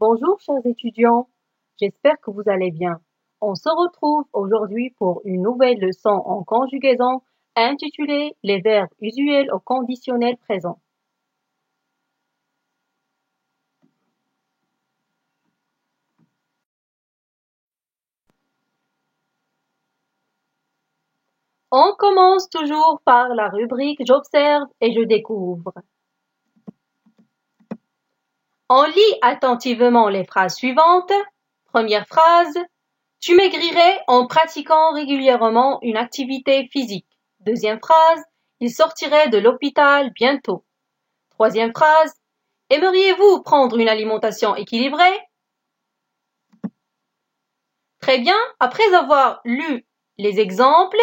Bonjour chers étudiants, j'espère que vous allez bien. On se retrouve aujourd'hui pour une nouvelle leçon en conjugaison intitulée « Les verbes usuels au conditionnel présent ». On commence toujours par la rubrique « J'observe et je découvre ». On lit attentivement les phrases suivantes. Première phrase. Tu maigrirais en pratiquant régulièrement une activité physique. Deuxième phrase. Il sortirait de l'hôpital bientôt. Troisième phrase. Aimeriez-vous prendre une alimentation équilibrée? Très bien. Après avoir lu les exemples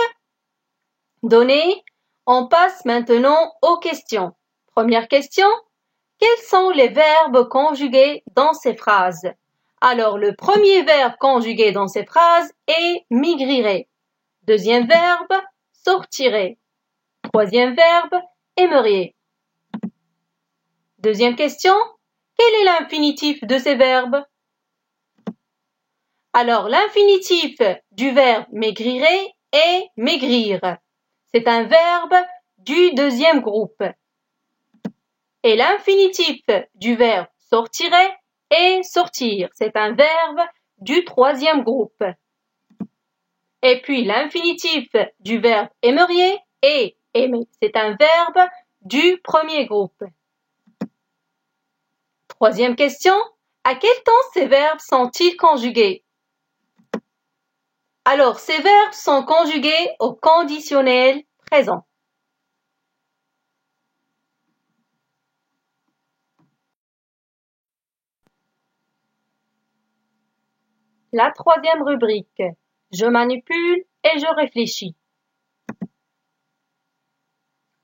donnés, on passe maintenant aux questions. Première question. Quels sont les verbes conjugués dans ces phrases? Alors, le premier verbe conjugué dans ces phrases est maigrirait. Deuxième verbe, sortirait. Troisième verbe, aimeriez. Deuxième question, quel est l'infinitif de ces verbes? Alors, l'infinitif du verbe maigrirait est maigrir. C'est un verbe du deuxième groupe. Et l'infinitif du verbe sortirait est sortir. C'est un verbe du troisième groupe. Et puis l'infinitif du verbe aimeriez est aimer. C'est un verbe du premier groupe. Troisième question, à quel temps ces verbes sont-ils conjugués? Alors, ces verbes sont conjugués au conditionnel présent. La troisième rubrique, je manipule et je réfléchis.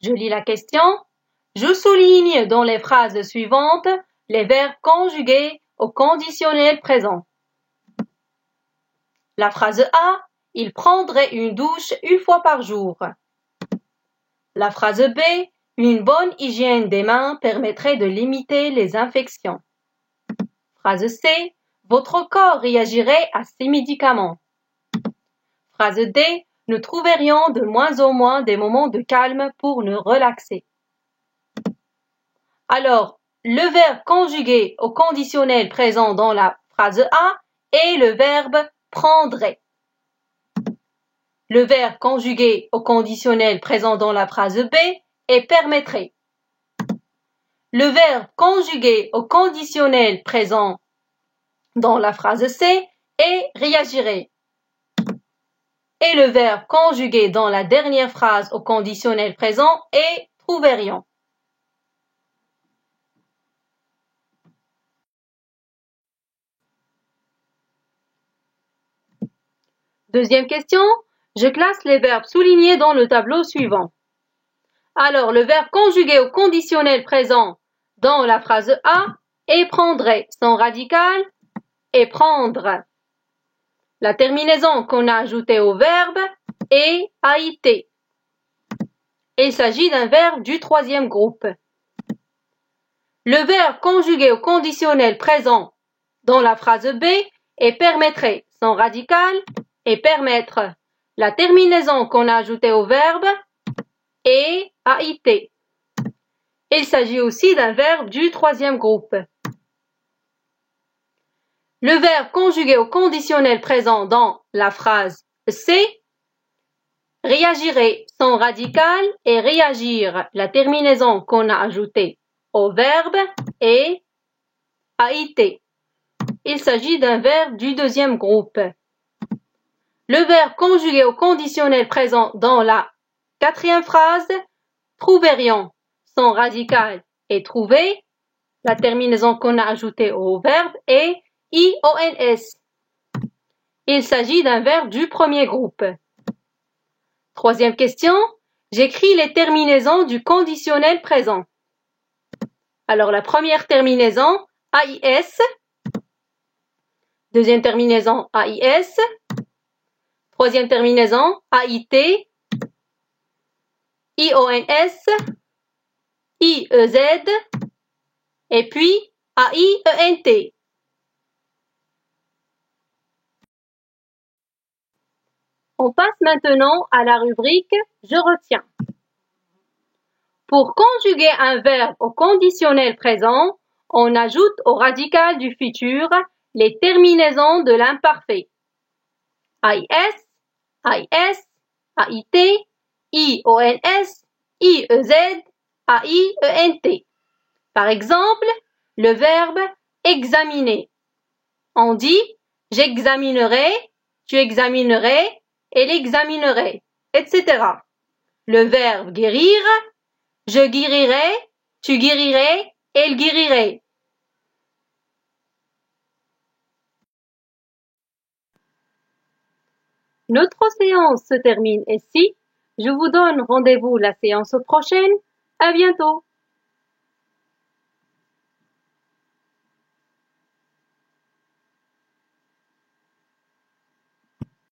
Je lis la question. Je souligne dans les phrases suivantes les verbes conjugués au conditionnel présent. La phrase A, il prendrait une douche une fois par jour. La phrase B, une bonne hygiène des mains permettrait de limiter les infections. Phrase C, votre corps réagirait à ces médicaments. Phrase D, nous trouverions de moins en moins des moments de calme pour nous relaxer. Alors, le verbe conjugué au conditionnel présent dans la phrase A est le verbe prendrait. Le verbe conjugué au conditionnel présent dans la phrase B est permettrait. Le verbe conjugué au conditionnel présent dans la phrase C est réagirait. Et le verbe conjugué dans la dernière phrase au conditionnel présent est trouverions. Deuxième question, je classe les verbes soulignés dans le tableau suivant. Alors, le verbe conjugué au conditionnel présent dans la phrase A est prendrait. Son radical est prendre. La terminaison qu'on a ajoutée au verbe est AIT. Il s'agit d'un verbe du troisième groupe. Le verbe conjugué au conditionnel présent dans la phrase B est permettrait. Son radical est permettre. La terminaison qu'on a ajoutée au verbe est AIT. Il s'agit aussi d'un verbe du troisième groupe. Le verbe conjugué au conditionnel présent dans la phrase C réagirait. Son radical est réagir. La terminaison qu'on a ajoutée au verbe est AIT. Il s'agit d'un verbe du deuxième groupe. Le verbe conjugué au conditionnel présent dans la quatrième phrase, trouverions. Son radical est trouver. La terminaison qu'on a ajoutée au verbe est IONS. Il s'agit d'un verbe du premier groupe. Troisième question, j'écris les terminaisons du conditionnel présent. Alors la première terminaison, AIS. Deuxième terminaison, AIS. Troisième terminaison, AIT. IONS. IEZ. Et puis AIENT. On passe maintenant à la rubrique « Je retiens ». Pour conjuguer un verbe au conditionnel présent, on ajoute au radical du futur les terminaisons de l'imparfait. AIS, AIS, AIT, IONS, IEZ, AIENT. Par exemple, le verbe examiner. On dit j'examinerai, tu examinerais, elle examinerait, etc. Le verbe guérir, je guérirai, tu guérirais, elle guérirait. Notre séance se termine ici. Je vous donne rendez-vous la séance prochaine. À bientôt.